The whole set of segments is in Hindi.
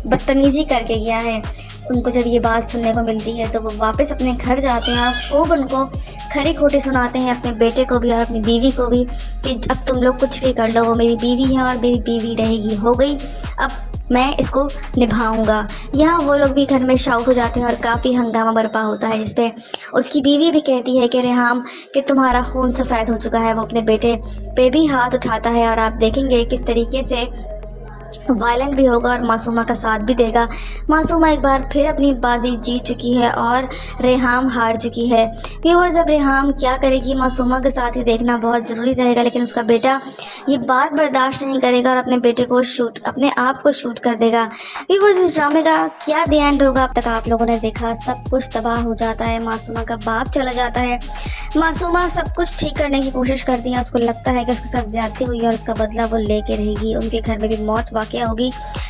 बदतमीज़ी करके गया है। उनको जब ये बात सुनने को मिलती है तो वो वापस अपने घर जाते हैं और खूब उनको खरी खोटी सुनाते हैं, अपने बेटे को भी और अपनी बीवी को भी, कि अब तुम लोग कुछ भी कर लो, वो मेरी बीवी है और मेरी बीवी रहेगी, हो गई, अब मैं इसको निभाऊंगा। यहाँ वो लोग भी घर में शाउट हो जाते हैं और काफ़ी हंगामा बर्पा होता है इस पर। उसकी बीवी भी कहती है कि रेहाम कि तुम्हारा खून सफ़ेद हो चुका है। वो अपने बेटे पे भी हाथ उठाता है और आप देखेंगे किस तरीके से वायलेंट भी होगा और मासूमा का साथ भी देगा। मासूमा एक बार फिर अपनी बाजी जीत चुकी है और रेहाम हार चुकी है। व्यूअर्स, अब रेहाम क्या करेगी मासूमा के साथ ही देखना बहुत ज़रूरी रहेगा, लेकिन उसका बेटा ये बात बर्दाश्त नहीं करेगा और अपने आप को शूट कर देगा। व्यूअर्स, इस ड्रामे का क्या द एंड होगा अब तक आप लोगों ने देखा। सब कुछ तबाह हो जाता है, मासूमा का बाप चला जाता है। मासूमा सब कुछ ठीक करने की कोशिश करती है, उसको लगता है कि उसके साथ ज्यादती हुई है और उसका बदला वो लेके रहेगी। उनके घर में भी मौत वाक़या होगी,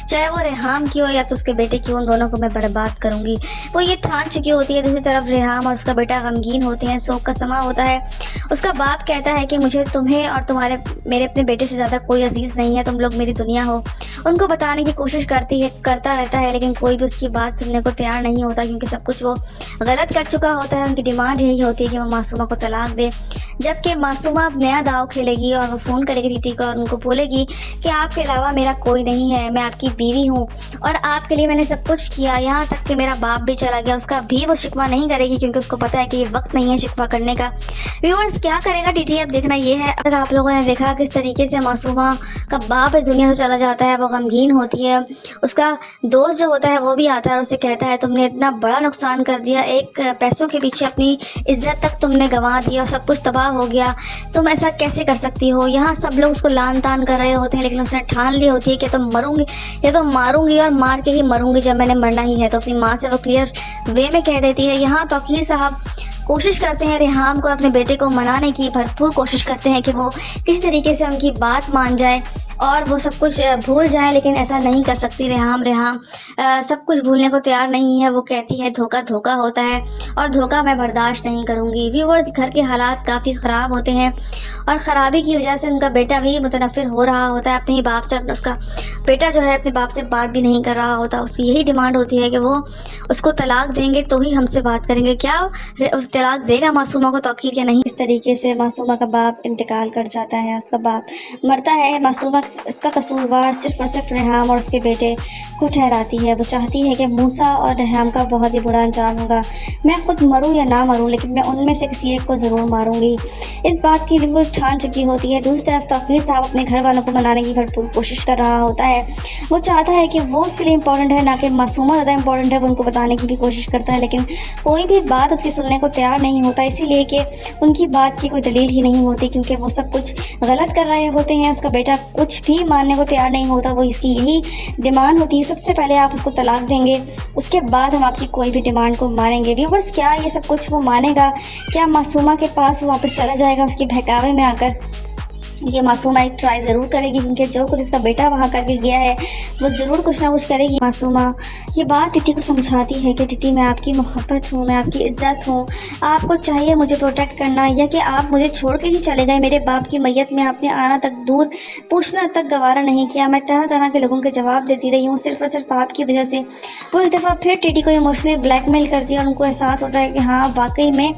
चाहे वो रेहाम की हो या तो उसके बेटे की हो, उन दोनों को मैं बर्बाद करूंगी। वो ये ठान चुकी होती है। दूसरी तरफ रेहाम और उसका बेटा गमगीन होते हैं, शोक का समा होता है। उसका बाप कहता है कि मुझे तुम्हें और मेरे अपने बेटे से ज़्यादा कोई अजीज़ नहीं है, तुम लोग मेरी दुनिया हो। उनको बताने की कोशिश करता रहता है, लेकिन कोई भी उसकी बात सुनने को तैयार नहीं होता, क्योंकि सब कुछ वो गलत कर चुका होता है। उनकी डिमांड यही होती है कि वो मासूमा को तलाक दे, जबकि मासूमा अब नया दाव खेलेगी और वो फ़ोन करेगी दीदी को और उनको बोलेगी कि आपके अलावा मेरा कोई नहीं है, मैं आपकी बीवी हूँ और आपके लिए मैंने सब कुछ किया, यहाँ तक कि मेरा बाप भी चला गया। उसका भी वो शिकवा नहीं करेगी, क्योंकि उसको पता है कि ये वक्त नहीं है शिकवा करने का। व्यूअर्स, क्या करेगा टीटी अब देखना ये है। अगर आप लोगों ने देखा किस तरीके से मासूमा का बाप इस दुनिया से चला जाता है, वो गमगीन होती है। उसका दोस्त जो होता है वो भी आता है और उसे कहता है तुमने इतना बड़ा नुकसान कर दिया, एक पैसों के पीछे अपनी इज्जत तक तुमने गंवा दी और सब कुछ तबाह हो गया, तुम ऐसा कैसे कर सकती हो। यहाँ सब लोग उसको लान तान कर रहे होते हैं, लेकिन उसने ठान ली होती है कि तुम मरूंगी या तो मारूंगी और मार के ही मरूंगी जब मैंने मरना ही है। तो अपनी माँ से वो क्लियर वे में कह देती है। यहाँ तौकीर साहब कोशिश करते हैं रेहाम को अपने बेटे को मनाने की, भरपूर कोशिश करते हैं कि वो किसी तरीके से उनकी बात मान जाए और वो सब कुछ भूल जाए, लेकिन ऐसा नहीं कर सकती रेहाम सब कुछ भूलने को तैयार नहीं है। वो कहती है धोखा धोखा होता है और धोखा मैं बर्दाश्त नहीं करूँगी। व्यूअर्स, घर के हालात काफ़ी ख़राब होते हैं और ख़राबी की वजह से उनका बेटा भी मुतनफ़िर हो रहा होता है अपने ही बाप से। उसका बेटा जो है अपने बाप से बात भी नहीं कर रहा होता। उसकी यही डिमांड होती है कि वो उसको तलाक देंगे तो ही हमसे बात करेंगे। क्या तलाक देगा मासूमा को तौकीर या नहीं। इस तरीके से मासूमा का बाप इंतकाल कर जाता है, उसका बाप मरता है। मासूमा उसका कसूरवार सिर्फ और सिर्फ रेहाम और उसके बेटे को ठहराती है। वो चाहती है कि मूसा और रेहाम का बहुत ही बुरा अंजाम होगा। मैं खुद मरूं या ना मरूं, लेकिन मैं उनमें से किसी एक को ज़रूर मारूंगी। इस बात की वो ठान चुकी होती है। दूसरी तरफ तौकीर साहब अपने घर वालों को मनाने की भरपूर कोशिश कर रहा होता है। वो चाहता है कि वो उसके लिए इम्पोर्टेंट है, ना कि मासूमा ज़्यादा इम्पोर्टेंट है। वो उनको बताने की भी कोशिश करता है, लेकिन कोई भी बात उसकी सुनने को तैयार नहीं होता, इसीलिए कि उनकी बात की कोई दलील ही नहीं होती, क्योंकि वो सब कुछ गलत कर रहे होते हैं। उसका बेटा कुछ भी मानने को तैयार नहीं होता। वो इसकी यही डिमांड होती है, सबसे पहले आप उसको तलाक देंगे, उसके बाद हम आपकी कोई भी डिमांड को मानेंगे। व्यूअर्स, क्या ये सब कुछ वो मानेगा? क्या मासूमा के पास वो वापस चला जाएगा उसकी बहकावे में आकर? ये मासूमा एक ट्राई ज़रूर करेगी, क्योंकि जो कुछ उसका बेटा वहाँ करके गया है वो ज़रूर कुछ ना कुछ करेगी। मासूमा ये बात टिटी को समझाती है कि टिटी, मैं आपकी मोहब्बत हूँ, मैं आपकी इज़्ज़त हूँ, आपको चाहिए मुझे प्रोटेक्ट करना, या कि आप मुझे छोड़ के ही चले गए। मेरे बाप की मैयत में आपने आना तक दूर, पूछना तक गवारा नहीं किया। मैं तरह तरह के लोगों के जवाब देती रही हूँ, सिर्फ और सिर्फ आपकी वजह से। वो एक दफ़ा फिर टिटी को इमोशनली ब्लैकमेल करती है और उनको एहसास होता है कि हाँ, वाकई में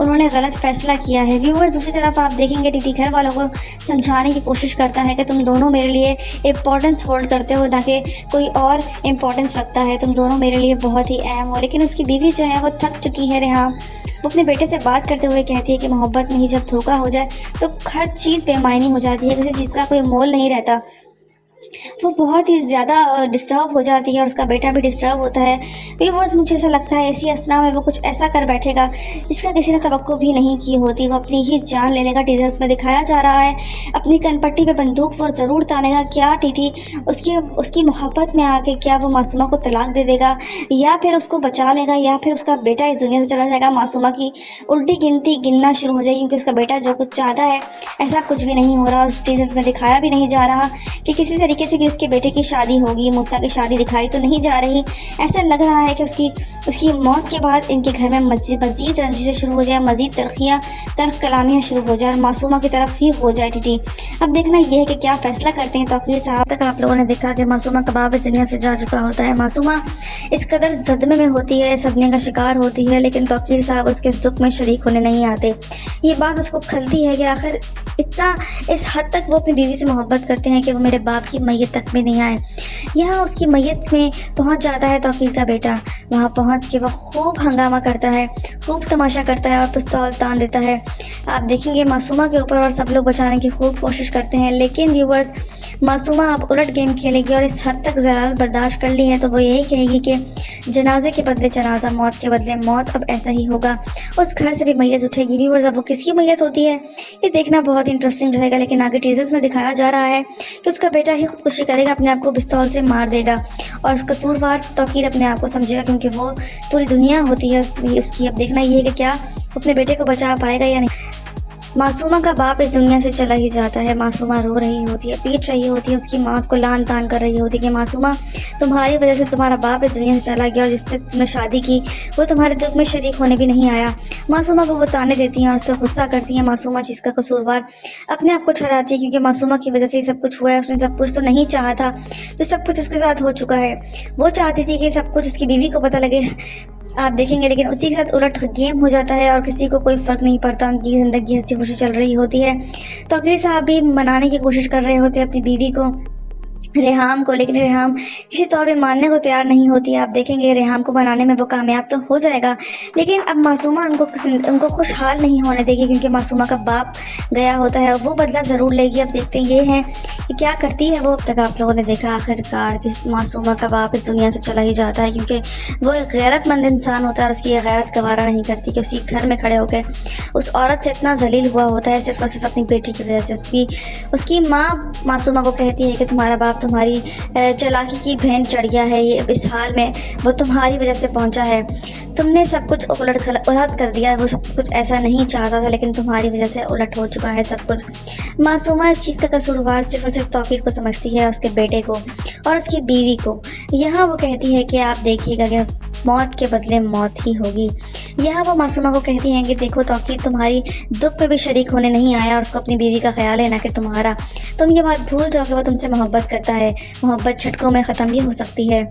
उन्होंने गलत फैसला किया है। व्यूअर्स, दूसरी तरफ आप देखेंगे टिटी घर वालों को समझाने की कोशिश करता है कि तुम दोनों मेरे लिए इम्पोर्टेंस होल्ड करते हो, ना कि कोई और इम्पोर्टेंस रखता है, तुम दोनों मेरे लिए बहुत ही अहम हो। लेकिन उसकी बीवी जो है वो थक चुकी है। रेहाम वो अपने बेटे से बात करते हुए कहती है कि मोहब्बत में ही जब धोखा हो जाए तो हर चीज़ बेमायनी हो जाती है, किसी चीज़ का कोई मोल नहीं रहता। वो बहुत ही ज़्यादा डिस्टर्ब हो जाती है और उसका बेटा भी डिस्टर्ब होता है। व्यूअर्स, मुझे ऐसा लगता है इसी असना में वो कुछ ऐसा कर बैठेगा जिसका किसी ने तवक्को भी नहीं की होती। वो अपनी ही जान लेने का टीजर्स में दिखाया जा रहा है। अपनी कनपट्टी पे बंदूक वो ज़रूर तानेगा। क्या टीटी उसकी मोहब्बत में आके क्या वो मासूमा को तलाक दे देगा, या फिर उसको बचा लेगा, या फिर उसका बेटा इस दुनिया से चला जाएगा। मासूमा की उल्टी गिनती गिनना शुरू हो जाएगी, क्योंकि उसका बेटा जो कुछ चाहता है ऐसा कुछ भी नहीं हो रहा। उस टीजर्स में दिखाया भी नहीं जा रहा कि किसी से तरीके से भी उसके बेटे की शादी होगी, मूसा की शादी दिखाई तो नहीं जा रही। ऐसा लग रहा है कि उसकी मौत के बाद इनके घर में मज़ीद रंजिशें शुरू हो जाए, मज़ीद तल्ख कलामियाँ शुरू हो जाए और मासूमा की तरफ ही हो जाए टिटी। अब देखना यह है कि क्या फ़ैसला करते हैं तौकीर साहब। तक आप लोगों ने देखा कि मासूमा का बाप इस दुनिया से जा चुका होता है। मासूमा इस कदर सदमे में होती है, सदमे का शिकार होती है, लेकिन तौकीर साहब उसके इस दुख में शरीक होने नहीं आते। ये बात उसको खलती है कि आखिर इतना इस हद तक वो अपनी बीवी से मोहब्बत करते हैं कि वो मेरे बाप की मैयत तक में नहीं आए। यहाँ उसकी मैयत में पहुँच जाता है तौकीर का बेटा। वहाँ पहुँच के वह खूब हंगामा करता है, खूब तमाशा करता है और पिस्तौल तान देता है। आप देखेंगे मासूमा के ऊपर और सब लोग बचाने की खूब कोशिश करते हैं, लेकिन व्यूवर्स मासूमा अब उलट गेम खेलेगी और इस हद तक ज़लालत बर्दाश्त कर ली है तो वो यही कहेगी कि जनाजे के बदले जनाजा, मौत के बदले मौत, अब ऐसा ही होगा। उस घर से भी मैयत उठेगी। व्यूवर्स अब वो किसकी मैयत होती है ये देखना बहुत इंटरेस्टिंग रहेगा, लेकिन आगे टीजर्स में दिखाया जा रहा है कि उसका बेटा ही खुदकुशी करेगा, अपने आप को पिस्तौल से मार देगा और उस कसूरवार तौकीर अपने आप को समझेगा क्योंकि वो पूरी दुनिया होती है उसकी। अब देखना ये है कि क्या अपने बेटे को बचा पाएगा या नहीं। मासूमा का बाप इस दुनिया से चला ही जाता है। मासूमा रो रही होती है, पीट रही होती है, उसकी माँ उसको लान तान कर रही होती है कि मासूमा तुम्हारी वजह से तुम्हारा बाप इस दुनिया से चला गया और जिससे तुमने शादी की वो तुम्हारे दुख में शरीक होने भी नहीं आया। मासूमा को वो ताने देती हैं और उस पर गुस्सा करती हैं। मासूमा जिसका कसूरवार अपने आप को ठहराती है क्योंकि मासूमा की वजह से ये सब कुछ हुआ है। उसने सब कुछ तो नहीं चाहा था, जो सब कुछ उसके साथ हो चुका है। वो चाहती थी कि सब कुछ उसकी बीवी को पता लगे, आप देखेंगे, लेकिन उसी के साथ उलट गेम हो जाता है और किसी को कोई फ़र्क नहीं पड़ता। उनकी ज़िंदगी हंसी खुशी चल रही होती है। तौकीर साहब भी मनाने की कोशिश कर रहे होते हैं अपनी बीवी को, रेहाम को, लेकिन रेहाम किसी तौर पे मानने को तैयार नहीं होती है। आप देखेंगे रेहाम को बनाने में वो कामयाब तो हो जाएगा, लेकिन अब मासूमा उनको खुशहाल नहीं होने देगी क्योंकि मासूमा का बाप गया होता है। वो बदला ज़रूर लेगी। अब देखते ये हैं कि क्या करती है वो। अब तक आप लोगों ने देखा आखिरकार कि मासूमा का बाप इस दुनिया से चला ही जाता है क्योंकि वो एक गैरतमंद इंसान होता है और उसकी गैरत गवारा नहीं करती कि उसी घर में खड़े होकर उस औरत से इतना जलील हुआ होता है सिर्फ और सिर्फ अपनी बेटी की वजह से। उसकी माँ मासूमा को कहती है कि तुम्हारा बाप तुम्हारी चालाकी की भेंट चढ़ गया है, ये इस हाल में वो तुम्हारी वजह से पहुंचा है। तुमने सब कुछ उलट कर दिया, वो सब कुछ ऐसा नहीं चाहता था लेकिन तुम्हारी वजह से उलट हो चुका है सब कुछ। मासूमा इस चीज़ का कसूरवार सिर्फ और सिर्फ तौकीर को समझती है, उसके बेटे को और उसकी बीवी को। यहाँ वो कहती है कि आप देखिएगा कि मौत के बदले मौत ही होगी। यहाँ वो मासूमा को कहती हैं कि देखो तौकीर तुम्हारी दुख पे भी शरीक होने नहीं आया और उसको अपनी बीवी का ख्याल है ना कि तुम्हारा। तुम ये बात भूल जाओ कि वो तुमसे मोहब्बत करता है। मोहब्बत झटकों में ख़त्म भी हो सकती है।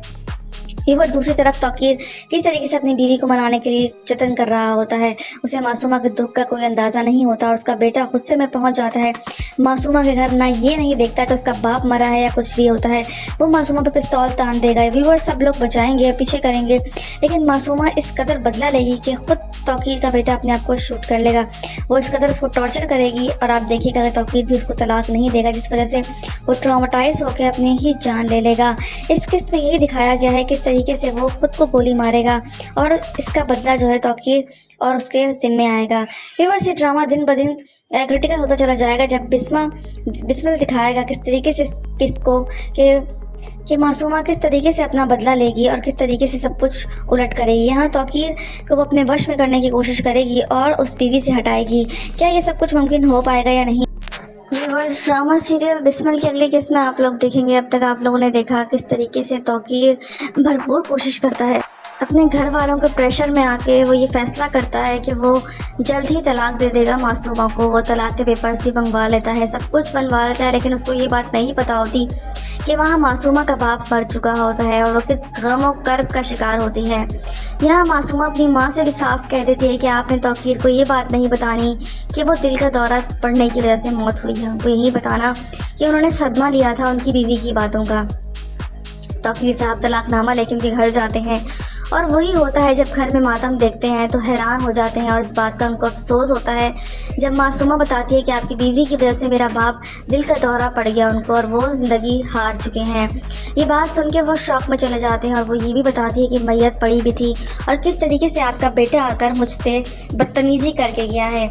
फिर दूसरी तरफ तौकीर किस तरीके से अपनी बीवी को मनाने के लिए जतन कर रहा होता है। उसे मासूमा के दुख का कोई अंदाज़ा नहीं होता और उसका बेटा गुस्से में पहुंच जाता है मासूमा के घर। ना ये नहीं देखता कि उसका बाप मरा है या कुछ भी होता है, वो मासूमा पे पिस्तौल तान देगा। व्यूअर्स सब लोग बचाएंगे, पीछे करेंगे, लेकिन मासूमा इस कदर बदला लेगी कि खुद तौकीर का बेटा अपने आप को शूट कर लेगा। वो इस कदर उसको टॉर्चर करेगी और आप देखिएगा कि तौकीर भी उसको तलाक नहीं देगा, जिस वजह से वो ट्रॉमाटाइज होकर अपनी ही जान ले लेगा। इस किस्त में यही दिखाया गया है किस तरीके से वो खुद को गोली मारेगा और इसका बदला जो है तौकीर और उसके जिम्मे आएगा। व्यूअर्स ये ड्रामा दिन ब दिन क्रिटिकल होता चला जाएगा जब बिस्मिल दिखाएगा किस तरीके से किसको कि मासूमा किस तरीके से अपना बदला लेगी और किस तरीके से सब कुछ उलट करेगी। यहाँ तौकीर को वो अपने वश में करने की कोशिश करेगी और उस बीवी से हटाएगी। क्या ये सब कुछ मुमकिन हो पाएगा या नहीं। व्यूअर्स ड्रामा सीरियल बिस्मिल की अगली किस्त में आप लोग देखेंगे। अब तक आप लोगों ने देखा किस तरीके से तौकीर भरपूर कोशिश करता है, अपने घर वालों के प्रेशर में आके वो ये फैसला करता है कि वो जल्द ही तलाक दे देगा मासूमा को। वो तलाक के पेपर्स भी मंगवा लेता है, सब कुछ बनवा लेता है, लेकिन उसको ये बात नहीं पता होती कि वहाँ मासूमा का बाप मर चुका होता है और वो किस गम और कर्ब का शिकार होती है। यहाँ मासूमा अपनी माँ से भी साफ कह देती है कि आपने तौकीर को ये बात नहीं बतानी कि वो दिल का दौरा पड़ने की वजह से मौत हुई है। उनको यही बताना कि उन्होंने सदमा लिया था उनकी बीवी की बातों का। तौकीर साहब तलाकनामा लेके उनके घर जाते हैं और वही होता है जब घर में मातम देखते हैं तो हैरान हो जाते हैं और इस बात का उनको अफसोस होता है जब मासूमा बताती है कि आपकी बीवी की वजह से मेरा बाप दिल का दौरा पड़ गया उनको और वो ज़िंदगी हार चुके हैं। ये बात सुन के वो शौक में चले जाते हैं और वो ये भी बताती है कि मैयत पड़ी भी थी और किस तरीके से आपका बेटा आकर मुझसे बदतमीज़ी करके गया है।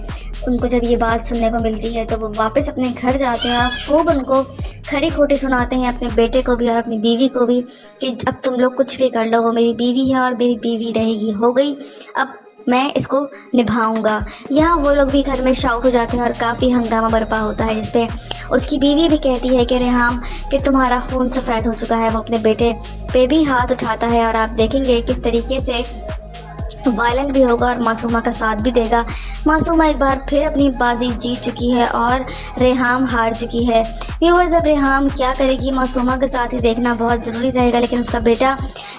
उनको जब ये बात सुनने को मिलती है तो वो वापस अपने घर जाते हैं और खूब उनको खरी खोटी सुनाते हैं, अपने बेटे को भी और अपनी बीवी को भी, कि अब तुम लोग कुछ भी कर लो, वो मेरी बीवी है और मेरी बीवी रहेगी। हो गई अब मैं इसको निभाऊंगा। यहाँ वो लोग भी घर में शाउट हो जाते हैं और काफ़ी हंगामा बरपा होता है। इस पे उसकी बीवी भी कहती है कि रेहाम कि तुम्हारा खून सफ़ेद हो चुका है। वो अपने बेटे पे भी हाथ उठाता है और आप देखेंगे किस तरीके से वायलेंट भी होगा और मासूमा का साथ भी देगा। मासूमा एक बार फिर अपनी बाजी जीत चुकी है और रेहाम हार चुकी है। व्यूअर्स, अब रेहाम क्या करेगी मासूमा के साथ ही देखना बहुत ज़रूरी रहेगा, लेकिन उसका बेटा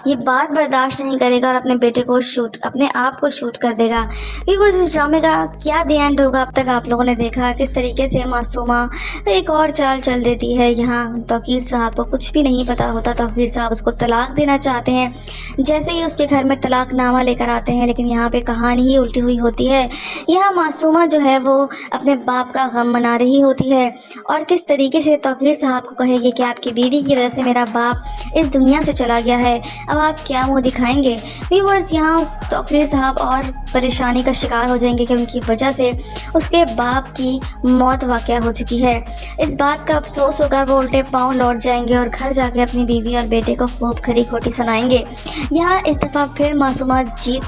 ये बात बर्दाश्त नहीं करेगा और अपने आप को शूट कर देगा। व्यूअर्स, इस ड्रामे का क्या द एंड होगा अब तक आप लोगों ने देखा किस तरीके से मासूमा एक और चाल चल देती है। यहाँ तौकीर साहब को कुछ भी नहीं पता होता। तौकीर साहब उसको तलाक देना चाहते हैं। जैसे ही उसके घर में तलाकनामा लेकर आते हैं, लेकिन यहाँ पे कहानी ही उल्टी हुई होती है। यहाँ मासूमा जो है वो अपने बाप का गम मना रही होती है और किस तरीके से तौकीर साहब को कहेगी कि आपकी बीवी की वजह से मेरा बाप इस दुनिया से चला गया है, अब आप क्या मुंह दिखाएंगे। व्यूअर्स, यहाँ उस तौकीर साहब और परेशानी का शिकार हो जाएंगे कि उनकी वजह से उसके बाप की मौत वाक़या हो चुकी है। इस बात का अफसोस होकर वो उल्टे पाँव लौट जाएंगे और घर जाके अपनी बीवी और बेटे को खूब खरी खोटी सुनाएंगे। यहाँ इस दफ़ा फिर मासूमा जीत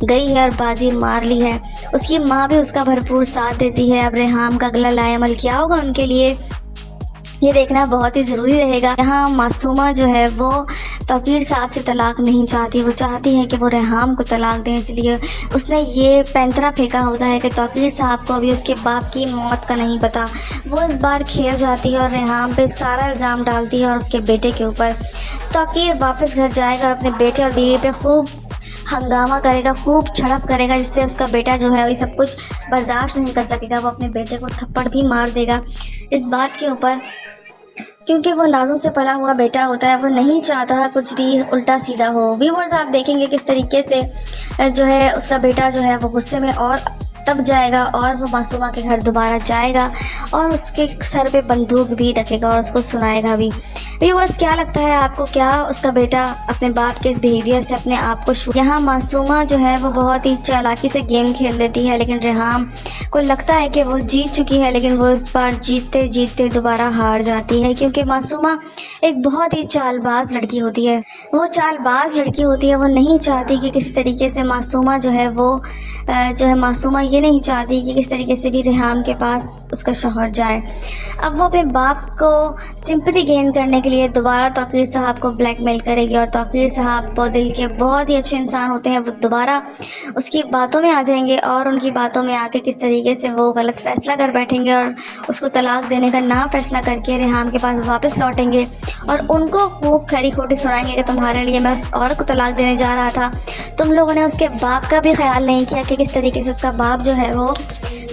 गई है और बाजी मार ली है। उसकी माँ भी उसका भरपूर साथ देती है। अब रेहाम का अगला लाएमल क्या होगा उनके लिए, ये देखना बहुत ही ज़रूरी रहेगा। यहाँ मासूमा जो है वो तौकीर साहब से तलाक नहीं चाहती, वो चाहती है कि वो रेहाम को तलाक दें। इसलिए उसने ये पैंतरा फेंका होता है कि तौकीर साहब को अभी उसके बाप की मौत का नहीं पता। वो इस बार खेल जाती है और रेहाम पे सारा इल्ज़ाम डालती है और उसके बेटे के ऊपर। तौकीर वापस घर जाएगा, अपने बेटे और बीवी पे खूब हंगामा करेगा, खूब झड़प करेगा, जिससे उसका बेटा जो है ये सब कुछ बर्दाश्त नहीं कर सकेगा। वो अपने बेटे को थप्पड़ भी मार देगा इस बात के ऊपर, क्योंकि वो नाज़ों से पला हुआ बेटा होता है। वो नहीं चाहता कुछ भी उल्टा सीधा हो। व्यूअर्स, आप देखेंगे किस तरीके से जो है उसका बेटा जो है वो गुस्से में और तब जाएगा और वो मासूमा के घर दोबारा जाएगा और उसके सर पे बंदूक भी रखेगा और उसको सुनाएगा भी। व्यूअर्स, क्या लगता है आपको, क्या उसका बेटा अपने बाप के इस बिहेवियर से अपने आप को यहाँ मासूमा जो है वो बहुत ही चालाकी से गेम खेल देती है, लेकिन रेहाम को लगता है कि वो जीत चुकी है, लेकिन वो इस बार जीतते जीतते दोबारा हार जाती है, क्योंकि मासूमा एक बहुत ही चालबाज लड़की होती है। वो चालबाज लड़की होती है, वो नहीं चाहती कि किसी तरीके से मासूमा जो है वो मासूमा ये नहीं चाहती कि किस तरीके से भी रेहाम के पास उसका शौहर जाए। अब वो अपने बाप को सिंपैथी गेन करने के लिए दोबारा तौकीर साहब को ब्लैकमेल करेगी और तौकीर साहब वो दिल के बहुत ही अच्छे इंसान होते हैं। वो दोबारा उसकी बातों में आ जाएंगे और उनकी बातों में आके किस तरीके से वो गलत फ़ैसला कर बैठेंगे और उसको तलाक देने का ना फैसला करके रेहाम के पास वापस लौटेंगे और उनको खूब खरी खोटी सुनाएंगे कि तुम्हारे लिए मैं उस औरत को तलाक देने जा रहा था, तुम लोगों ने उसके बाप का भी ख्याल नहीं किया कि किस तरीके से उसका बाप जो है वो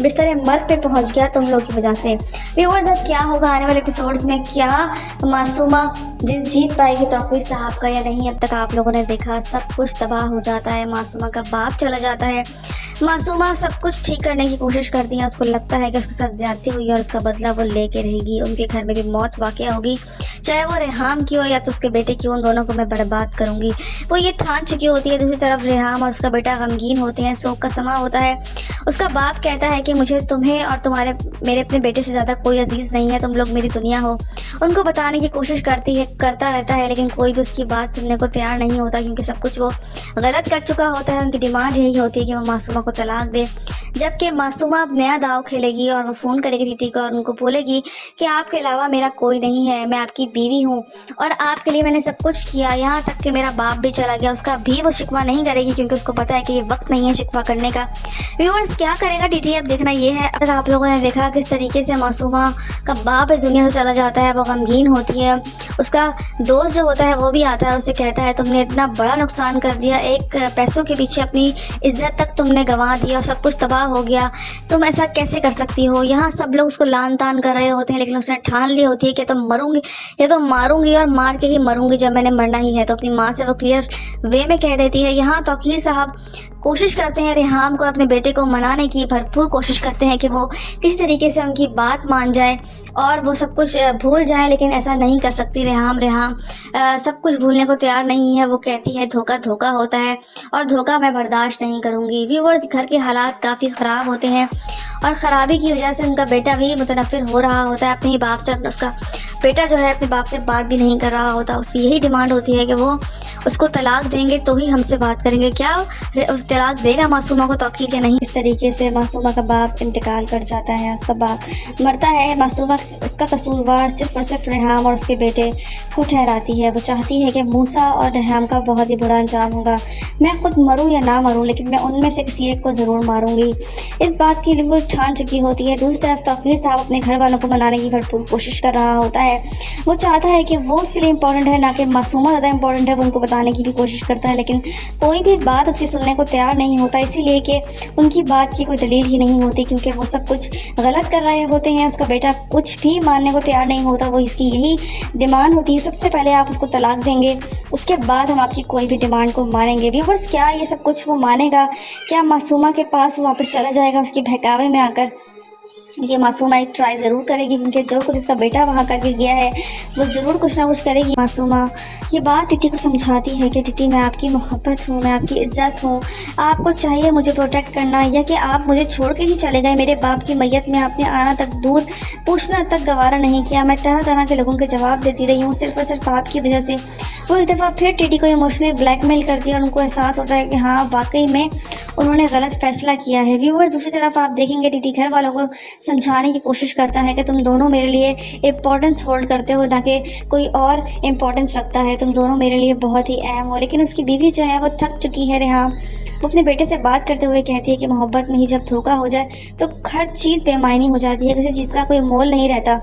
बिस्तर मर्द पे पहुंच गया तुम लोगों की वजह से। व्यूअर्स, अब क्या होगा आने वाले एपिसोड्स में, क्या मासूमा दिल जीत पाएगी तौकीर साहब का या नहीं। अब तक आप लोगों ने देखा सब कुछ तबाह हो जाता है, मासूमा का बाप चला जाता है। मासूमा सब कुछ ठीक करने की कोशिश करती है, उसको लगता है कि उसके साथ ज्यादती हुई है और उसका बदला वो लेके रहेगी। उनके घर में भी मौत वाक़या होगी, चाहे वो रेहाम की हो या तो उसके बेटे की हो, उन दोनों को मैं बर्बाद करूंगी। वो ये ठान चुकी होती है। दूसरी तरफ रेहाम और उसका बेटा गमगीन होते हैं, शोक का समा होता है। उसका बाप कहता है कि मुझे तुम्हें और मेरे अपने बेटे से ज़्यादा कोई अजीज़ नहीं है, तुम लोग मेरी दुनिया हो। उनको बताने की कोशिश करता रहता है, लेकिन कोई भी उसकी बात सुनने को तैयार नहीं होता, क्योंकि सब कुछ वो गलत कर चुका होता है। उनकी डिमांड यही होती है कि वो मासूमा को तलाक दे, जबकि मासूमा अब नया दाव खेलेगी और वो फ़ोन करेगी दीदी को और उनको बोलेगी कि आपके अलावा मेरा कोई नहीं है, मैं आपकी बीवी हूँ और आपके लिए मैंने सब कुछ किया, यहाँ तक कि मेरा बाप भी चला गया। उसका भी वो शिकवा नहीं करेगी, क्योंकि उसको पता है कि ये वक्त नहीं है शिकवा करने का। व्यूअर्स, क्या करेगा टीटी अब देखना ये है। अगर आप लोगों ने देखा किस तरीके से मासूमा का बाप इस दुनिया से चला जाता है, वो गमगीन होती है। उसका दोस्त जो होता है वो भी आता है और उसे कहता है तुमने इतना बड़ा नुकसान कर दिया, एक पैसों के पीछे अपनी इज्जत तक तुमने गंवा दिया और सब कुछ तबाह हो गया, तुम ऐसा कैसे कर सकती हो। यहाँ सब लोग उसको लान तान कर रहे होते हैं, लेकिन उसने ठान ली होती है कि तुम मरूंगी या तो मारूंगी और मार के ही मरूंगी जब मैंने मरना ही है। तो अपनी माँ से वो क्लियर वे में कह देती है। यहाँ तौकीर साहब कोशिश करते हैं रेहाम को अपने बेटे को मनाने की, भरपूर कोशिश करते हैं कि वो किस तरीके से उनकी बात मान जाए और वो सब कुछ भूल जाए, लेकिन ऐसा नहीं कर सकती रेहाम सब कुछ भूलने को तैयार नहीं है। वो कहती है धोखा धोखा होता है और धोखा मैं बर्दाश्त नहीं करूँगी। व्यूअर्स, घर के हालात काफ़ी ख़राब होते हैं और ख़राबी की वजह से उनका बेटा भी मुतनफ़िर हो रहा होता है अपने ही बाप से। उसका बेटा जो है अपने बाप से बात भी नहीं कर रहा होता। उसकी यही डिमांड होती है कि वो उसको तलाक देंगे तो ही हमसे बात करेंगे। क्या तलाक देगा मासूमा को तौकीर के नहीं। इस तरीके से मासूमा का बाप इंतकाल कर जाता है, उसका बाप मरता है। मासूमा उसका कसूरवार सिर्फ़ और सिर्फ रेहाम और उसके बेटे को ठहराती है। वो चाहती है कि मूसा और रेहाम का बहुत ही बुरा अंजाम होगा। मैं खुद मरूँ या ना मरूँ, लेकिन मैं उनमें से किसी एक को ज़रूर मारूंगी। इस बात के लिए वो ठान चुकी होती है। दूसरी तरफ तौकीर साहब अपने घर वालों को मनाने की भरपूर कोशिश कर रहा होता है। वो चाहता है कि वो उसके लिए इम्पोर्टेंट है, ना कि मासूमा ज़्यादा इम्पोर्टेंट है। वो उनको बताने की भी कोशिश करता है, लेकिन कोई भी बात उसकी सुनने को तैयार नहीं होता, इसीलिए कि उनकी बात की कोई दलील ही नहीं होती, क्योंकि वो सब कुछ गलत कर रहे होते हैं। उसका बेटा कुछ भी मानने को तैयार नहीं होता। वो इसकी यही डिमांड होती है, सबसे पहले आप उसको तलाक देंगे, उसके बाद हम आपकी कोई भी डिमांड को मानेंगे। व्यूअर्स, क्या ये सब कुछ वो मानेगा? क्या मासूमा के पास वो वापस चला जाएगा उसके बहकावे में आकर? ये मासूमा एक ट्राई ज़रूर करेगी, क्योंकि जो कुछ उसका बेटा वहाँ करके गया है वो ज़रूर कुछ ना कुछ करेगी। मासूमा ये बात टिटी को समझाती है कि टिटी, मैं आपकी मोहब्बत हूँ, मैं आपकी इज़्ज़त हूँ, आपको चाहिए मुझे प्रोटेक्ट करना, या कि आप मुझे छोड़ के ही चले गए। मेरे बाप की मैयत में आपने आना तक दूर पूछना तक गवारा नहीं किया। मैं तरह तरह के लोगों के जवाब देती रही हूँ, सिर्फ और सिर्फ आपकी वजह से। वो एक दफ़ा फिर टिटी को इमोशनली ब्लैकमेल करती है और उनको एहसास होता है कि हाँ, वाकई में उन्होंने गलत फैसला किया है। व्यूअर्स, दूसरी तरफ आप देखेंगे टिटी घर वालों को समझाने की कोशिश करता है कि तुम दोनों मेरे लिए इम्पोर्टेंस होल्ड करते हो, ना कि कोई और इम्पोर्टेंस रखता है। तुम दोनों मेरे लिए बहुत ही अहम हो। लेकिन उसकी बीवी जो है वो थक चुकी है। रेहाम वो अपने बेटे से बात करते हुए कहती है कि मोहब्बत में ही जब धोखा हो जाए तो हर चीज़ बेमायनी हो जाती है, किसी चीज़ का कोई मोल नहीं रहता।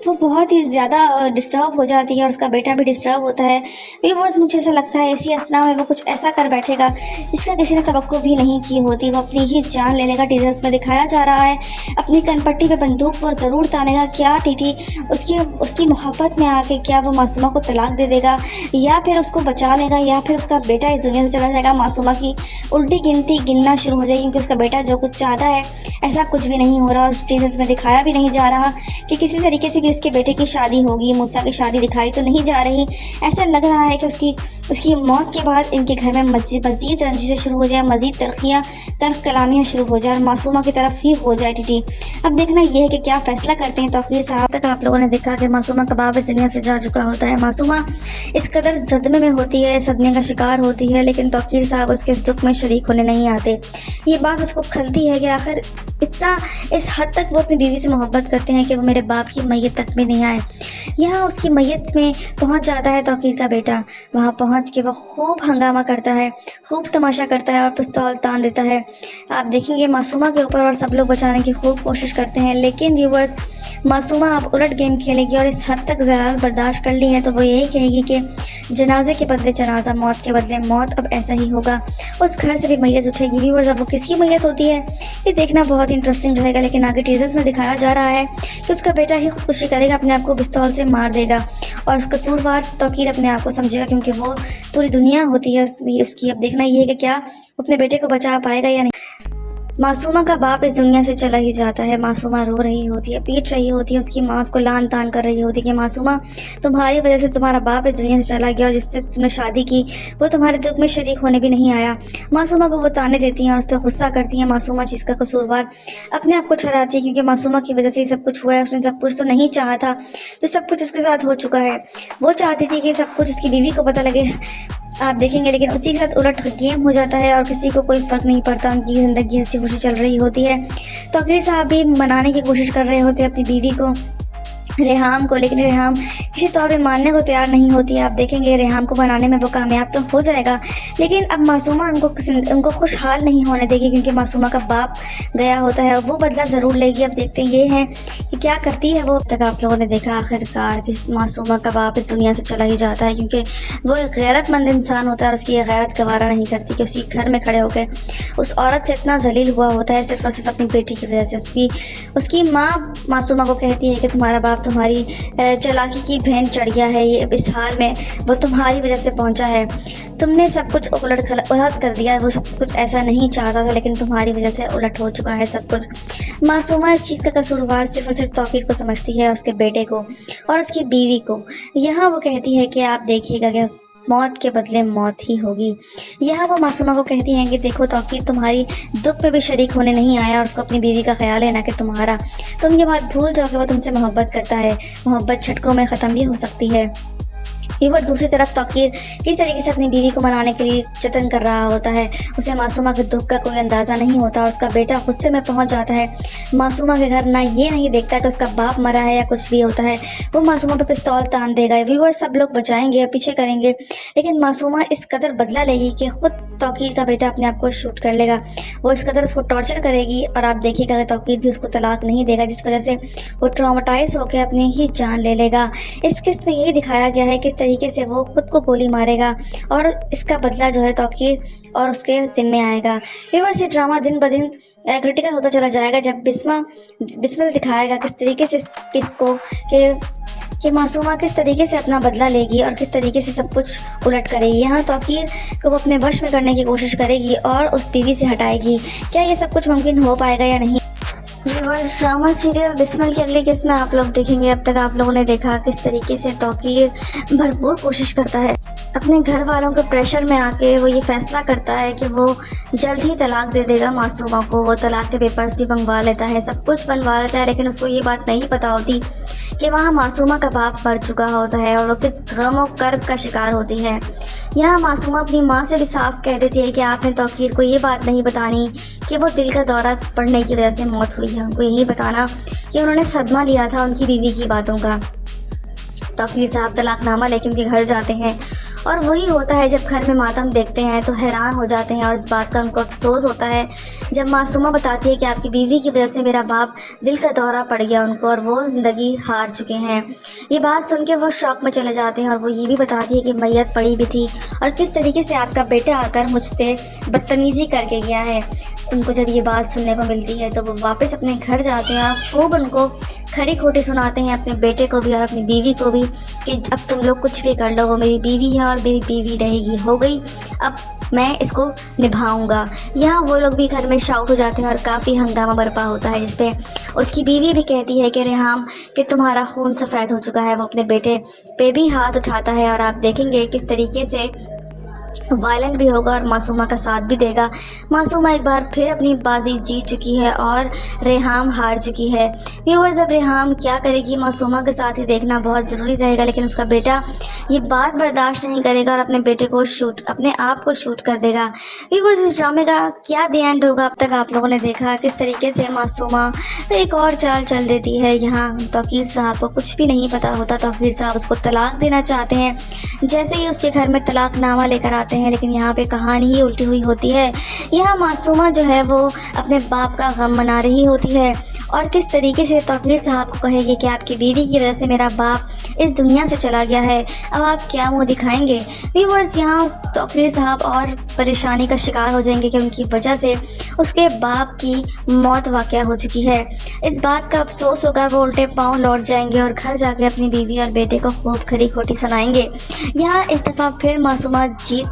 वो बहुत ही ज़्यादा डिस्टर्ब हो जाती है और उसका बेटा भी डिस्टर्ब होता है। व्यूअर्स, मुझे ऐसा लगता है इसी असना में वो कुछ ऐसा कर बैठेगा जिसका किसी ने तवक्को भी नहीं की होती। वो अपनी ही जान लेने का टीजर्स में दिखाया जा रहा है। अपनी कनपट्टी पे बंदूक वो ज़रूर तानेगा। क्या टीटी उसकी मोहब्बत में आके क्या वो मासूमा को तलाक दे देगा, या फिर उसको बचा लेगा, या फिर उसका बेटा इस दुनिया से चला जाएगा? मासूमा की उल्टी गिनती गिनना शुरू हो जाएगी, क्योंकि उसका बेटा जो कुछ चाहता है ऐसा कुछ भी नहीं हो रहा। उस टीजर्स में दिखाया भी नहीं जा रहा कि किसी तरीके से भी उसके बेटे की शादी होगी। मूसा की शादी दिखाई तो नहीं जा रही। ऐसा लग रहा है कि उसकी मौत के बाद इनके घर में मज़ीद रंजिशें शुरू हो जाए, मज़ीद तल्ख कलामियाँ शुरू हो जाए और मासूमा की तरफ ही हो जाए टिटी। अब देखना यह है कि क्या फ़ैसला करते हैं तौकीर साहब। तक आप लोगों ने देखा कि मासूमा का बाप इस दुनिया से जा चुका होता है। मासूमा इस कदर सदमे में होती है, सदमे का शिकार होती है, लेकिन तौकीर साहब उसके इस दुख में शरीक होने नहीं आते। ये बात उसको खलती है कि आखिर इतना इस हद तक वो अपनी बीवी से मोहब्बत करते हैं कि वो मेरे बाप की मैयत तक में नहीं आए। यहाँ उसकी मैयत में पहुँच जाता है तौकीर का बेटा। वहाँ पहुँच के वो खूब हंगामा करता है, खूब तमाशा करता है और पिस्तौल तान देता है। आप देखेंगे मासूमा के ऊपर और सब लोग बचाने की खूब कोशिश करते हैं, लेकिन व्यूअर्स, मासूमा अब उलट गेम खेलेगी और इस हद तक ज़रारत बर्दाश्त कर ली है तो वो यही कहेगी कि जनाजे के बदले जनाजा, मौत के बदले मौत, अब ऐसा ही होगा। उस घर से भी मैयत उठेगी। व्यूअर्स, अब वो किसकी मैयत होती है ये देखना बहुत इंटरेस्टिंग रहेगा। लेकिन आगे टीजर्स में दिखाया जा रहा है कि उसका बेटा ही खुदकुशी करेगा, अपने आप को पिस्तौल से मार देगा और कसूरवार तौकीर अपने आप को समझेगा, क्योंकि वो पूरी दुनिया होती है उसकी। अब देखना ये है कि क्या अपने बेटे को बचा पाएगा या नहीं। मासूमा का बाप इस दुनिया से चला ही जाता है। मासूमा रो रही होती है, पीट रही होती है, उसकी माँ उसको लान तान कर रही होती है कि मासूमा, तुम्हारी वजह से तुम्हारा बाप इस दुनिया से चला गया और जिससे तुमने शादी की वो तुम्हारे दुख में शरीक होने भी नहीं आया। मासूमा को वो ताने देती हैं और उस पर गुस्सा करती हैं। मासूमा चीज़ का कसूरवार अपने आप को ठहराती है, क्योंकि मासूमा की वजह से ये सब कुछ हुआ है। उसने सब कुछ तो नहीं चाहा था, जो सब कुछ उसके साथ हो चुका है। वो चाहती थी कि सब कुछ उसकी बीवी को पता लगे, आप देखेंगे, लेकिन उसी के साथ उलट गेम हो जाता है और किसी को कोई फ़र्क नहीं पड़ता। उनकी ज़िंदगी हंसी खुशी चल रही होती है। तौकीर साहब भी मनाने की कोशिश कर रहे होते हैं अपनी बीवी को, रेहाम को, लेकिन रेहाम किसी तौर पे मानने को तैयार नहीं होती है। आप देखेंगे रेहाम को बनाने में वो कामयाब तो हो जाएगा, लेकिन अब मासूमा उनको खुशहाल नहीं होने देगी, क्योंकि मासूमा का बाप गया होता है, वो बदला ज़रूर लेगी। अब देखते हैं ये है कि क्या करती है वो। अब तक आप लोगों ने देखा आखिरकार कि मासूमा का बाप इस दुनिया से चला ही जाता है, क्योंकि वो एक गैरतमंद इंसान होता है और उसकी ये गैरत गवारा नहीं करती कि उसी घर में खड़े होकर उस औरत से इतना जलील हुआ होता है सिर्फ और सिर्फ अपनी बेटी की वजह से। उसकी माँ मासूमा को कहती है कि तुम्हारा बाप तुम्हारी चालाकी की भेंट चढ़ गया है, ये इस हाल में वो तुम्हारी वजह से पहुंचा है। तुमने सब कुछ उलट कर दिया, वो सब कुछ ऐसा नहीं चाहता था, लेकिन तुम्हारी वजह से उलट हो चुका है सब कुछ। मासूमा इस चीज़ का कसूरवार सिर्फ और सिर्फ तौकीर को समझती है, उसके बेटे को और उसकी बीवी को। यहाँ वो कहती है कि आप देखिएगा कि मौत के बदले मौत ही होगी। यहाँ वो मासूमा को कहती हैं कि देखो तौकीर तुम्हारी दुख पे भी शरीक होने नहीं आया और उसको अपनी बीवी का ख्याल है, ना कि तुम्हारा। तुम ये बात भूल जाओ कि वो तुमसे मोहब्बत करता है। मोहब्बत झटकों में ख़त्म भी हो सकती है। व्यूअर्स दूसरी तरफ तौकीर किस तरीके से अपनी बीवी को मनाने के लिए जतन कर रहा होता है। उसे मासूमा के दुख का कोई अंदाज़ा नहीं होता। उसका बेटा गुस्से में पहुंच जाता है मासूमा के घर, ना ये नहीं देखता कि उसका बाप मरा है या कुछ भी होता है। वो मासूमा पे पिस्तौल तान देगा। व्यूअर्स सब लोग बचाएंगे, पीछे करेंगे, लेकिन मासूमा इस कदर बदला लेगी कि खुद तौकीर का बेटा अपने आप को शूट कर लेगा। वो इस कदर उसको टॉर्चर करेगी और आप देखिएगा कि तौकीर भी उसको तलाक नहीं देगा, जिस वजह से वो ट्रॉमेटाइज होकर अपनी ही जान ले लेगा। इस किस्त में यही दिखाया गया है किस तरीके से वो खुद को गोली मारेगा और इसका बदला जो है तौकीर और उसके जिम्मे आएगा। व्यूअर्स ये ड्रामा दिन ब दिन क्रिटिकल होता चला जाएगा जब बिस्मिल दिखाएगा किस तरीके से किसको कि मासूमा किस तरीके से अपना बदला लेगी और किस तरीके से सब कुछ उलट करेगी। यहाँ तौकीर को वो अपने वश में करने की कोशिश करेगी और उस बीवी से हटाएगी। क्या ये सब कुछ मुमकिन हो पाएगा या नहीं? व्यूअर्स ड्रामा सीरियल बिस्मिल की अगली किस्त में आप लोग देखेंगे। अब तक आप लोगों ने देखा किस तरीके से तौकीर भरपूर कोशिश करता है, अपने घर वालों के प्रेशर में आके वो ये फैसला करता है कि वो जल्द ही तलाक दे देगा मासूमा को। वो तलाक के पेपर्स भी मंगवा लेता है, सब कुछ बनवा लेता है, लेकिन उसको ये बात नहीं पता होती कि वहाँ मासूमा का बाप मर चुका होता है और वो किस गम और कर्ब का शिकार होती है। यहाँ मासूमा अपनी माँ से भी साफ कह देती है कि आपने तौकीर को ये बात नहीं बतानी कि वो दिल का दौरा पड़ने की वजह से मौत हुई है। उनको यही बताना कि उन्होंने सदमा लिया था उनकी बीवी की बातों का। तौकीर साहब तलाकनामा लेके उनके घर जाते हैं और वही होता है जब घर में मातम देखते हैं तो हैरान हो जाते हैं और इस बात का उनको अफसोस होता है जब मासूमा बताती है कि आपकी बीवी की वजह से मेरा बाप दिल का दौरा पड़ गया उनको और वो ज़िंदगी हार चुके हैं। ये बात सुन के वो शौक में चले जाते हैं और वो ये भी बताती है कि मैयत पड़ी भी थी और किस तरीके से आपका बेटा आकर मुझसे बदतमीज़ी करके गया है। उनको जब ये बात सुनने को मिलती है तो वो वापस अपने घर जाते हैं और खूब उनको खरी खोटी सुनाते हैं, अपने बेटे को भी और अपनी बीवी को भी, कि अब तुम लोग कुछ भी कर लो, वो मेरी बीवी है और मेरी बीवी रहेगी, हो गई, अब मैं इसको निभाऊंगा। यहाँ वो लोग भी घर में शाउट हो जाते हैं और काफ़ी हंगामा बरपा होता है, जिसपे उसकी बीवी भी कहती है कि रेहाम कि तुम्हारा खून सफ़ेद हो चुका है। वो अपने बेटे पे भी हाथ उठाता है और आप देखेंगे किस तरीके से वायलेंट भी होगा और मासूमा का साथ भी देगा। मासूमा एक बार फिर अपनी बाजी जीत चुकी है और रेहाम हार चुकी है। व्यूअर्स अब रेहाम क्या करेगी मासूमा के साथ ही देखना बहुत ज़रूरी रहेगा, लेकिन उसका बेटा ये बात बर्दाश्त नहीं करेगा और अपने बेटे को अपने आप को शूट कर देगा। व्यूअर्स इस ड्रामे का क्या द एंड होगा अब तक आप लोगों ने देखा किस तरीके से मासूमा एक और चाल चल देती है। यहाँ तौकीर साहब को कुछ भी नहीं पता होता, तौकीर साहब उसको तलाक देना चाहते हैं। जैसे ही उसके घर में तलाकनामा लेकर आते हैं, लेकिन यहाँ पे कहानी ही उल्टी हुई होती है। यहाँ मासूमा जो है वो अपने बाप का गम मना रही होती है और किस तरीके से तौकीर साहब को कहेगी कि आपकी बीवी की वजह से मेरा बाप इस दुनिया से चला गया है, अब आप क्या मुँह दिखाएंगे। व्यूअर्स यहाँ उस तौकीर साहब और परेशानी का शिकार हो जाएंगे कि उनकी वजह से उसके बाप की मौत वाक़या हो चुकी है। इस बात का अफसोस होकर वो उल्टे पाँव लौट जाएंगे और घर जाके अपनी बीवी और बेटे को खूब खरी खोटी सुनाएंगे। यहाँ इस दफ़ा फिर मासूमा जीत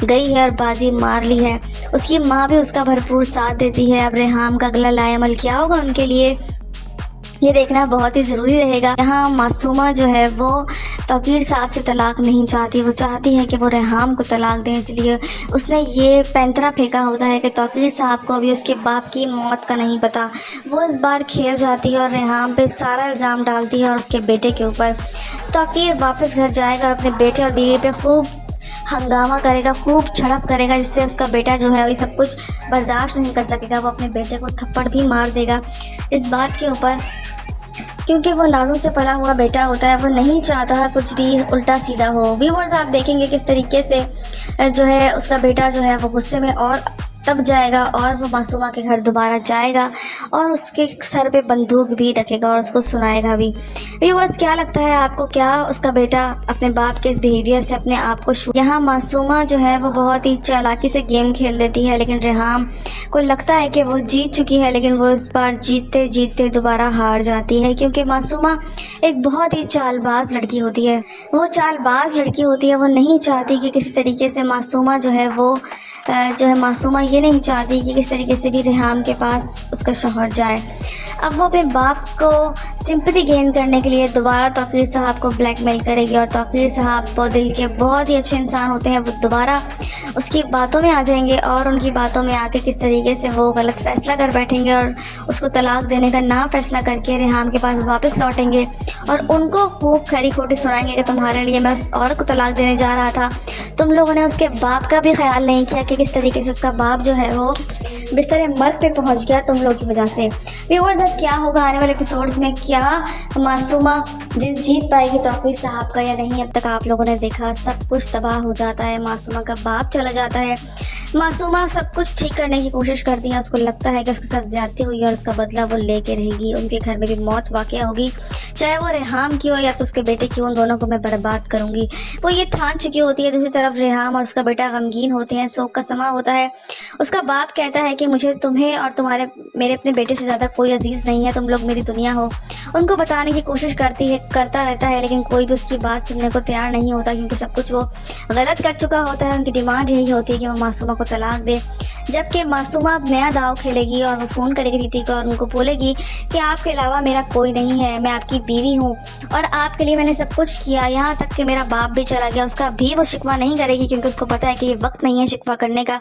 गई है और बाजी मार ली है। उसकी माँ भी उसका भरपूर साथ देती है। अब रेहाम का अगला लाएअमल क्या होगा उनके लिए, ये देखना बहुत ही ज़रूरी रहेगा। यहाँ मासूमा जो है वो तौकीर साहब से तलाक नहीं चाहती, वो चाहती है कि वो रेहाम को तलाक दें, इसलिए उसने ये पैंतरा फेंका होता है कि तौकीर साहब को भी उसके बाप की मौत का नहीं पता। वो इस बार खेल जाती है और रेहाम पे सारा इल्ज़ाम डालती है और उसके बेटे के ऊपर। तौकीर वापस घर जाएगा और अपने बेटे और बीवी पे खूब हंगामा करेगा, खूब झड़प करेगा, जिससे उसका बेटा जो है ये सब कुछ बर्दाश्त नहीं कर सकेगा। वो अपने बेटे को थप्पड़ भी मार देगा इस बात के ऊपर, क्योंकि वो नाज़ों से पला हुआ बेटा होता है, वो नहीं चाहता कुछ भी उल्टा सीधा हो। व्यूअर्स आप देखेंगे किस तरीके से जो है उसका बेटा जो है वो गुस्से में और तब जाएगा और वो मासूमा के घर दोबारा जाएगा और उसके सर पे बंदूक भी रखेगा और उसको सुनाएगा भी। व्यूअर्स क्या लगता है आपको, क्या उसका बेटा अपने बाप के इस बिहेवियर से अपने आप को यहाँ मासूमा जो है वो बहुत ही चालाकी से गेम खेल देती है, लेकिन रेहाम को लगता है कि वो जीत चुकी है, लेकिन वो इस बार जीतते जीतते दोबारा हार जाती है, क्योंकि मासूमा एक बहुत ही चालबाज लड़की होती है। वो चालबाज लड़की होती है, वो नहीं चाहती कि किसी तरीके से मासूमा जो है वो मासूमा ये नहीं चाहती कि किस तरीके से भी रेहाम के पास उसका शौहर जाए। अब वो अपने बाप को सिंपैथी गेन करने के लिए दोबारा तौकीर साहब को ब्लैकमेल करेगी और तौकीर साहब वो दिल के बहुत ही अच्छे इंसान होते हैं, वो दोबारा उसकी बातों में आ जाएंगे और उनकी बातों में आके किस तरीके से वो गलत फ़ैसला कर बैठेंगे और उसको तलाक देने का ना फ़ैसला करके रेहाम के पास वापस लौटेंगे और उनको खूब खरी खोटी सुनाएंगे कि तुम्हारे लिए मैं उस औरत को तलाक देने जा रहा था, तुम लोगों ने उसके बाप का भी ख्याल नहीं किया कि किस तरीके से उसका बाप जो है वो बिस्तर मर्द पे पहुंच गया तुम लोग की वजह से। व्यूअर्स, अब क्या होगा आने वाले एपिसोड्स में, क्या मासूमा दिल जीत पाएगी तौकीर साहब का या नहीं? अब तक आप लोगों ने देखा सब कुछ तबाह हो जाता है, मासूमा का बाप चला जाता है, मासूमा सब कुछ ठीक करने की कोशिश करती है, उसको लगता है कि उसके साथ ज्यादती हुई और उसका बदला वो लेके रहेगी, उनके घर में भी मौत वाक़या होगी, चाहे वो रेहाम की हो या तो उसके बेटे की हो, उन दोनों को मैं बर्बाद करूंगी। वो ये ठान चुकी होती है। दूसरी तरफ रेहाम और उसका बेटा गमगीन होते हैं, शोक का समा होता है। उसका बाप कहता है कि मुझे तुम्हें और तुम्हारे मेरे अपने बेटे से ज़्यादा कोई अजीज़ नहीं है, तुम लोग मेरी दुनिया हो। उनको बताने की कोशिश करता रहता है, लेकिन कोई भी उसकी बात सुनने को तैयार नहीं होता, क्योंकि सब कुछ वो गलत कर चुका होता है। उनकी डिमांड यही होती है कि वो मासूमा को तलाक दे, जबकि मासूमा अब नया दाव खेलेगी और वो फ़ोन करेगी दीदी को और उनको बोलेगी कि आपके अलावा मेरा कोई नहीं है, मैं आपकी बीवी हूँ और आपके लिए मैंने सब कुछ किया, यहाँ तक कि मेरा बाप भी चला गया। उसका भी वो शिकवा नहीं करेगी, क्योंकि उसको पता है कि ये वक्त नहीं है शिकवा करने का।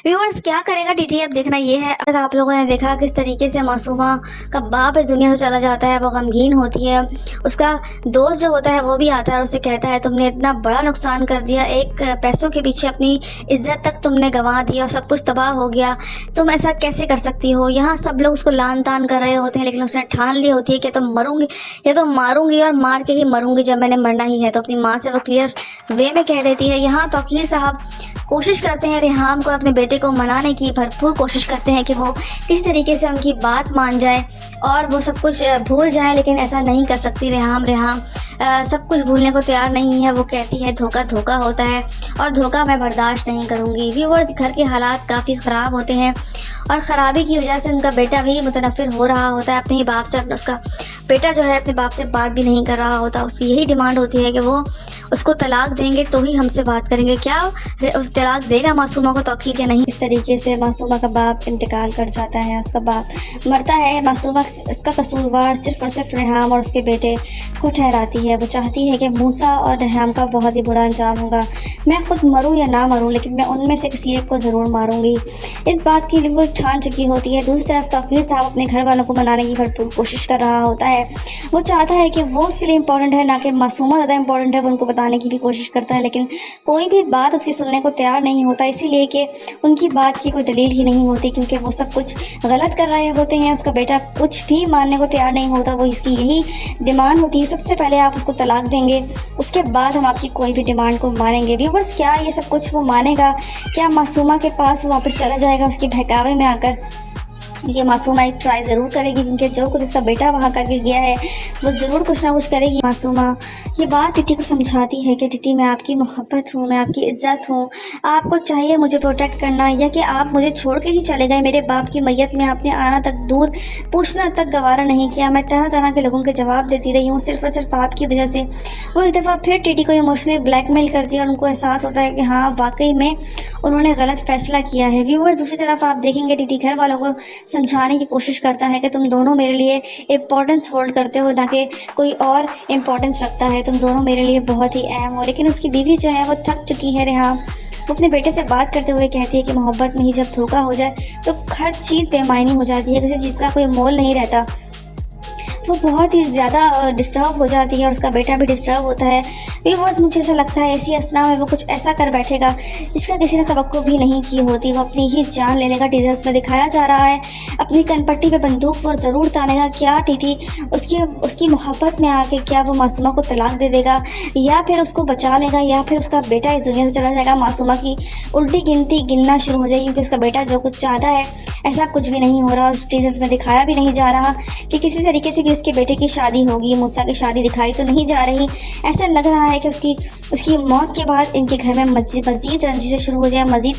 व्यूअर्स, क्या करेगा टीटी अब देखना ये है। अगर आप लोगों ने देखा किस तरीके से मासूमा का बाप इस दुनिया से चला जाता है, वो गमगीन होती है, उसका दोस्त जो होता है वो भी आता है और उसे कहता है तुमने इतना बड़ा नुकसान कर दिया, एक पैसों के पीछे अपनी इज्जत तक तुमने गंवा दिया और सब कुछ तबाह हो गया, तुम ऐसा कैसे कर सकती हो। यहाँ सब लोग उसको लान तान कर रहे होते हैं, लेकिन उसने ठान ली होती है कि तुम मरूंगी या तो मारूंगी और मार के ही मरूंगी, जब मैंने मरना ही है। तो अपनी माँ से वो क्लियर वे में कह देती है। यहाँ तौकीर साहब कोशिश करते हैं रेहाम को अपने बेटे को मनाने की, भरपूर कोशिश करते हैं कि वो किस तरीके से उनकी बात मान जाए और वो सब कुछ भूल जाए, लेकिन ऐसा नहीं कर सकती रेहाम सब कुछ भूलने को तैयार नहीं है। वो कहती है धोखा धोखा होता है और धोखा मैं बर्दाश्त नहीं करूँगी। व्यूअर्स, घर के हालात काफ़ी ख़राब होते हैं और ख़राबी की वजह से उनका बेटा भी मुतनफ़िर हो रहा होता है अपने ही बाप से। उसका बेटा जो है अपने बाप से बात भी नहीं कर रहा होता, उसकी यही डिमांड होती है कि वो उसको तलाक देंगे तो ही हमसे बात करेंगे। क्या तलाक देगा मासूमा को तौकीर या नहीं? इस तरीके से मासूमा का बाप इंतकाल कर जाता है, उसका बाप मरता है। मासूमा उसका कसूरवार सिर्फ और सिर्फ रेहाम और उसके बेटे को ठहराती है। वो चाहती है कि मूसा और रेहाम का बहुत ही बुरा अंजाम होगा, मैं खुद मरूँ या ना मरूँ, लेकिन मैं उनमें से किसी एक को ज़रूर मारूंगी। इस बात के लिए वो ठान चुकी होती है। दूसरी तरफ तौकीर साहब अपने घर वालों को मनाने की भरपूर कोशिश कर रहा होता है। वो चाहता है कि वो उसके लिए इम्पोर्टेंट है, ना कि मासूमा ज़्यादा इम्पोर्टेंट है। वो उनको बताने की भी कोशिश करता है, लेकिन कोई भी बात उसकी सुनने को तैयार नहीं होता, इसीलिए कि उनकी बात की कोई दलील ही नहीं होती, क्योंकि वो सब कुछ गलत कर रहे होते हैं। उसका बेटा कुछ भी मानने को तैयार नहीं होता। वो इसकी यही डिमांड होती है, सबसे पहले आप उसको तलाक देंगे, उसके बाद हम आपकी कोई भी डिमांड को मानेंगे। व्यूअर्स, क्या ये सब कुछ वो मानेगा? क्या मासूमा के पास वापस चला जाएगा उसके बहकावे में आकर? ये मासूमा एक ट्राई ज़रूर करेगी, क्योंकि जो कुछ उसका बेटा वहाँ करके गया है वो ज़रूर कुछ ना कुछ करेगी। मासूमा ये बात टिटी को समझाती है कि टिटी, मैं आपकी मोहब्बत हूँ, मैं आपकी इज़्ज़त हूँ, आपको चाहिए मुझे प्रोटेक्ट करना, या कि आप मुझे छोड़ के ही चले गए। मेरे बाप की मैयत में आपने आना तक दूर, पूछना तक गवारा नहीं किया। मैं तरह तरह के लोगों के जवाब देती रही हूँ, सिर्फ और सिर्फ आपकी वजह से। वो एक दफ़ा फिर टिटी को इमोशनली ब्लैकमेल करती है और उनको एहसास होता है कि हाँ, वाकई में उन्होंने गलत फैसला किया है। व्यूअर्स, दूसरी तरफ आप देखेंगे टिटी घर वालों को समझाने की कोशिश करता है कि तुम दोनों मेरे लिए इम्पोर्टेंस होल्ड करते हो, ना कि कोई और इम्पोर्टेंस रखता है, तुम दोनों मेरे लिए बहुत ही अहम हो। लेकिन उसकी बीवी जो है वो थक चुकी है। रेहाम वो अपने बेटे से बात करते हुए कहती है कि मोहब्बत में ही जब धोखा हो जाए तो हर चीज़ बेमायनी हो जाती है, किसी चीज़ का कोई मोल नहीं रहता। वो बहुत ही ज़्यादा डिस्टर्ब हो जाती है और उसका बेटा भी डिस्टर्ब होता है। व्यूअर्स, मुझे ऐसा लगता है ऐसी असना में वो कुछ ऐसा कर बैठेगा जिसका किसी ने तवक्को भी नहीं की होती। वो अपनी ही जान ले लेगा। टीजर्स में दिखाया जा रहा है अपनी कनपट्टी पे बंदूक वो ज़रूर तानेगा। क्या टीटी उसकी मोहब्बत में आके क्या वो मासूमा को तलाक दे देगा, या फिर उसको बचा लेगा, या फिर उसका बेटा इस दुनिया से चला जाएगा? मासूमा की उल्टी गिनती गिनना शुरू हो जाएगी, क्योंकि उसका बेटा जो कुछ चाहता है ऐसा कुछ भी नहीं हो रहा और टीजर्स में दिखाया भी नहीं जा रहा कि किसी तरीके से भी उसके बेटे की शादी होगी, मूसा की शादी दिखाई तो नहीं जा रही। ऐसा लग रहा है कि उसकी मौत के बाद इनके घर में मज़ीद रंजिशें शुरू हो जाए, मज़ीद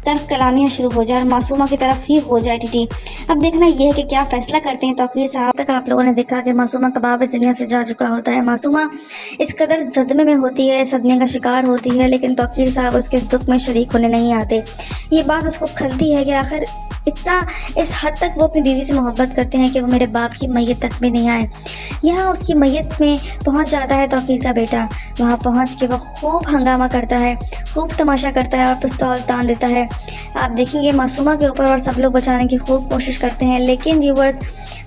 तल्ख़ कलामियाँ शुरू हो जाए और मासूमा की तरफ ही हो जाए टीटी। अब देखना ये है कि क्या फ़ैसला करते हैं तौकीर साहब। तक आप लोगों ने देखा कि मासूमा का बाप इस दुनिया से जा चुका होता है। मासूमा इस कदर सदमे में होती है, सदमे का शिकार होती है, लेकिन तौकीर साहब उसके इस दुख में शरीक होने नहीं आते। ये बात उसको खलती है कि आखिर इतना इस हद तक वो अपनी बीवी से मोहब्बत करते हैं कि वो मेरे बाप की मैयत तक भी नहीं आए। यहाँ उसकी मैयत में पहुँच जाता है तौकीर का बेटा। वहाँ पहुँच के वो खूब हंगामा करता है, खूब तमाशा करता है और पिस्तौल तान देता है। आप देखेंगे मासूमा के ऊपर और सब लोग बचाने की खूब कोशिश करते हैं, लेकिन व्यूवर्स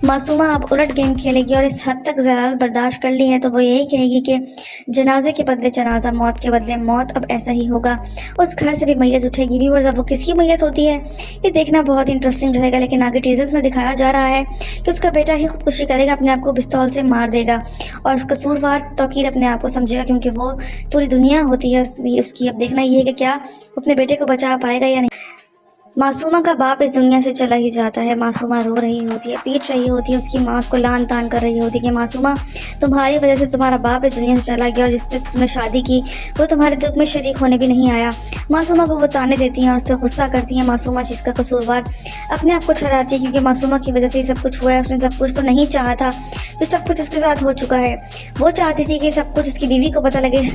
मासूमा अब उलट गेम खेलेगी और इस हद तक ज़रारत बर्दाश्त कर ली है तो वो यही कहेगी कि जनाजे के बदले जनाजा, मौत के बदले मौत, अब ऐसा ही होगा। उस घर से भी मैयत उठेगी। व्यूवर्स अब वो किसकी मैयत होती है ये देखना बहुत इंटरेस्टिंग रहेगा, लेकिन आगे टीजर्स में दिखाया जा रहा है कि उसका बेटा ही खुदकुशी करेगा, अपने आप को पिस्तौल से मार देगा और उसका कसूरवार तौकीर अपने आप को समझेगा क्योंकि वो पूरी दुनिया होती है उसकी। अब देखना ये है कि क्या अपने बेटे को बचा पाएगा या नहीं। मासूमा का बाप इस दुनिया से चला ही जाता है। मासूमा रो रही होती है, पीट रही होती है, उसकी माँ उसको लान तान कर रही होती है कि मासूमा तुम्हारी वजह से तुम्हारा बाप इस दुनिया से चला गया और जिससे तुमने शादी की वो तुम्हारे दुख में शरीक होने भी नहीं आया। मासूमा को वो ताने देती हैं और उस पर गुस्सा करती हैं। मासूमा जिसका कसूरवार अपने आप को ठहराती है क्योंकि मासूमा की वजह से ही सब कुछ हुआ है। उसने सब कुछ तो नहीं चाहा था, जो सब कुछ उसके साथ हो चुका है। वो चाहती थी कि सब कुछ उसकी बीवी को पता लगे,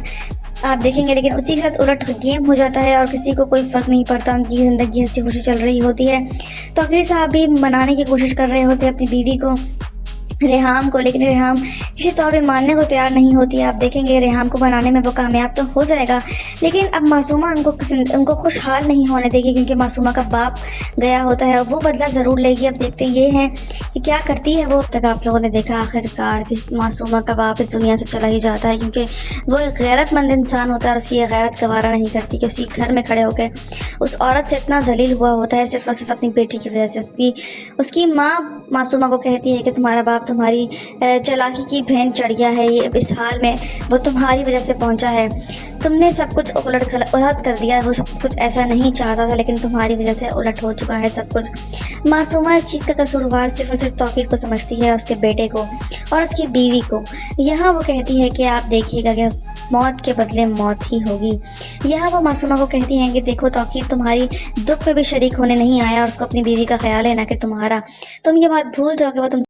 आप देखेंगे, लेकिन उसी के साथ उलट गेम हो जाता है और किसी को कोई फ़र्क नहीं पड़ता। उनकी ज़िंदगी हंसी खुशी चल रही होती है। तौकीर साहब भी मनाने की कोशिश कर रहे होते हैं अपनी बीवी को, रेहाम को, लेकिन रेहाम किसी तौर पे मानने को तैयार नहीं होती है। आप देखेंगे रेहाम को बनाने में वो कामयाब तो हो जाएगा, लेकिन अब मासूमा उनको खुशहाल नहीं होने देगी क्योंकि मासूमा का बाप गया होता है और वो बदला ज़रूर लेगी। अब देखते ये हैं कि क्या करती है वो। तक आप लोगों ने देखा आखिरकार कि मासूमा का बाप इस दुनिया से चला ही जाता है क्योंकि वो एक गैरतमंद इंसान होता है और उसकी गैरत गवारा नहीं करती कि उसी घर में खड़े होकर उस औरत से इतना जलील हुआ होता है सिर्फ और सिर्फ अपनी बेटी की वजह से। उसकी माँ मासूमा को कहती है कि तुम्हारा बाप तुम्हारी चालाकी की भेंट चढ़ गया है, ये इस हाल में वो तुम्हारी वजह से पहुंचा है। तुमने सब कुछ उलट कर दिया, वो सब कुछ ऐसा नहीं चाहता था लेकिन तुम्हारी वजह से उलट हो चुका है सब कुछ। मासूमा इस चीज़ का कसूरवार सिर्फ और सिर्फ तौकीर को समझती है, उसके बेटे को और उसकी बीवी को। यहाँ वो कहती है कि आप देखिएगा कि मौत के बदले मौत ही होगी। यहाँ वो मासूमा को कहती हैं कि देखो तौकीर तुम्हारी दुख में भी शरीक होने नहीं आया और उसको अपनी बीवी का ख्याल है ना कि तुम्हारा। तुम ये बात भूल जाओ कि वो तुम